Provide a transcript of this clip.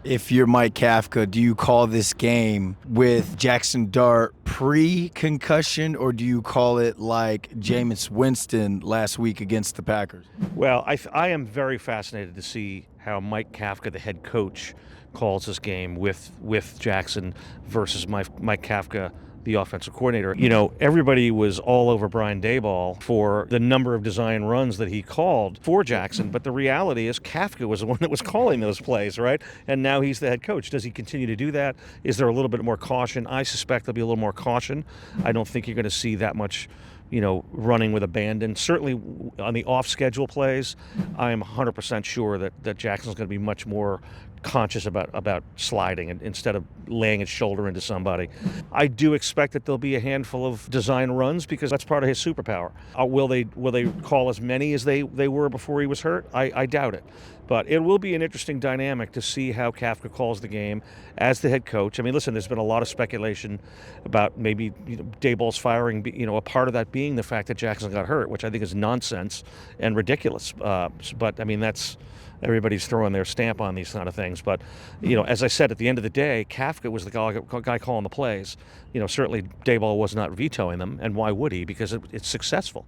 If you're Mike Kafka, do you call this game with Jaxson Dart pre-concussion, or do you call it like Jameis Winston last week against the Packers? Well, I am very fascinated to see how Mike Kafka, the head coach, calls this game with Jackson versus Mike Kafka, the offensive coordinator. You know, everybody was all over Brian Daboll for the number of design runs that he called for Jackson, but the reality is Kafka was the one that was calling those plays, right? And now he's the head coach. Does he continue to do that? Is there a little bit more caution? I suspect there'll be a little more caution. I don't think you're going to see that much running with abandon. Certainly on the off-schedule plays, I am 100% sure that Jackson's going to be much more conscious about sliding instead of laying his shoulder into somebody. I do expect that there'll be a handful of design runs because that's part of his superpower. Will they call as many as they were before he was hurt? I doubt it. But it will be an interesting dynamic to see how Kafka calls the game as the head coach. I mean, listen, there's been a lot of speculation about maybe Daboll's firing, a part of that being the fact that Jackson got hurt, which I think is nonsense and ridiculous. But I mean, that's everybody's throwing their stamp on these kind of things. But as I said, at the end of the day, Kafka was the guy calling the plays. Certainly Daboll was not vetoing them, and why would he? Because it's successful.